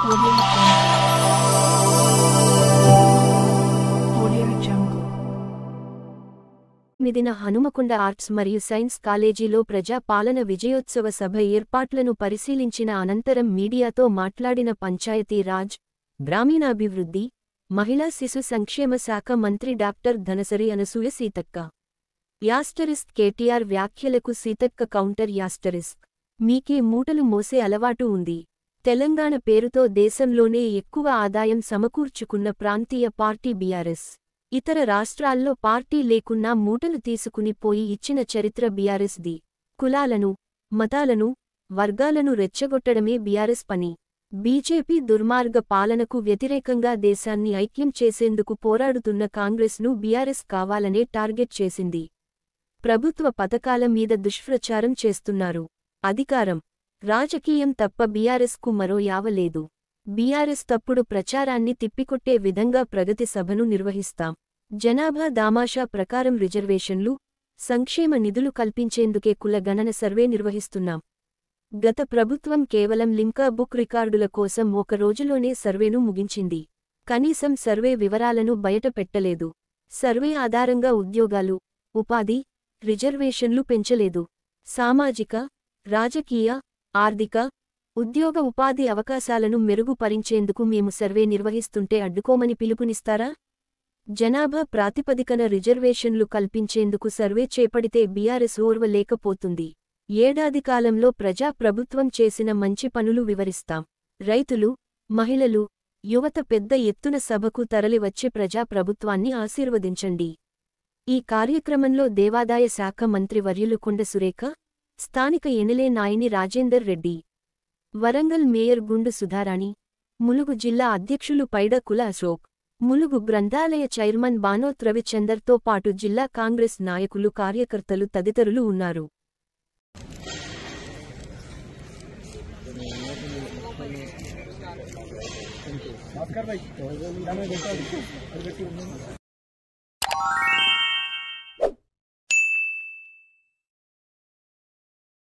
Audio Jungle. మిదిన Hanumakonda arts మరియు science కాలేజీలో ప్రజా పాలన విజయోత్సవ సభ ఏర్పాట్లను పరిశీలించిన అనంతరం మీడియాతో మాట్లాడిన పంచాయతీ రాజ్, గ్రామీణాభివృద్ధి, మహిళా శిశు సంక్షేమ శాఖ మంత్రి డాక్టర్ ధనసరి అనసూయ సీతక్క. కేటీఆర్ వ్యాఖ్యలకు సీతక్క కౌంటర్. మీకే మూటలు మోసే అలవాటు ఉంది. తెలంగాణ పేరుతో దేశంలోనే ఎక్కువ ఆదాయం సమకూర్చుకున్న ప్రాంతీయ పార్టీ బీఆర్ఎస్. ఇతర రాష్ట్రాల్లో పార్టీ లేకున్నా మూటలు తీసుకుని పోయి ఇచ్చిన చరిత్ర బీఆర్ఎస్ది. కులాలను, మతాలను, వర్గాలను రెచ్చగొట్టడమే బీఆర్ఎస్ పని. బీజేపీ దుర్మార్గ పాలనకు వ్యతిరేకంగా దేశాన్ని ఐక్యం చేసేందుకు పోరాడుతున్న కాంగ్రెస్ను బీఆర్ఎస్ కావాలనే టార్గెట్ చేసింది. ప్రభుత్వ పథకాల మీద దుష్ప్రచారం చేస్తున్నారు. అధికారం, రాజకీయం తప్ప బీఆర్ఎస్కు మరో యావ లేదు. బీఆర్ఎస్ తప్పుడు ప్రచారాన్ని తిప్పికొట్టే విధంగా ప్రగతి సభను నిర్వహిస్తాం. జనాభా దామాషా ప్రకారం రిజర్వేషన్లు, సంక్షేమ నిధులు కల్పించేందుకే కుల గణన సర్వే నిర్వహిస్తున్నాం. గత ప్రభుత్వం కేవలం లిమ్కా బుక్ రికార్డుల కోసం ఒక రోజులోనే సర్వేను ముగించింది. కనీసం సర్వే వివరాలను బయట పెట్టలేదు. సర్వే ఆధారంగా ఉద్యోగాలు, ఉపాధి, రిజర్వేషన్లు పెంచలేదు. సామాజిక, రాజకీయ, ఆర్థిక, ఉద్యోగ ఉపాధి అవకాశాలను మెరుగుపరించేందుకు మేము సర్వే నిర్వహిస్తుంటే అడ్డుకోమని పిలుపునిస్తారా? జనాభా ప్రాతిపదికన రిజర్వేషన్లు కల్పించేందుకు సర్వే చేపడితే బీఆర్ఎస్ ఓర్వలేకపోతుంది. ఏడాది కాలంలో ప్రజా ప్రభుత్వం చేసిన మంచి పనులు వివరిస్తాం. రైతులు, మహిళలు, యువత పెద్ద ఎత్తున సభకు తరలివచ్చి ప్రజా ప్రభుత్వాన్ని ఆశీర్వదించండి. ఈ కార్యక్రమంలో దేవాదాయ శాఖ మంత్రి వర్యులు కొండ సురేఖ, స్థానిక ఎనెలే నాయని రాజేందర్ రెడ్డి, వరంగల్ మేయర్ గుండు సుధారాణి, ములుగు జిల్లా అధ్యక్షులు పైడ కుల అశోక్, ములుగు గ్రంథాలయ చైర్మన్ బానోత్ రవిచందర్తో పాటు జిల్లా కాంగ్రెస్ నాయకులు, కార్యకర్తలు తదితరులు ఉన్నారు.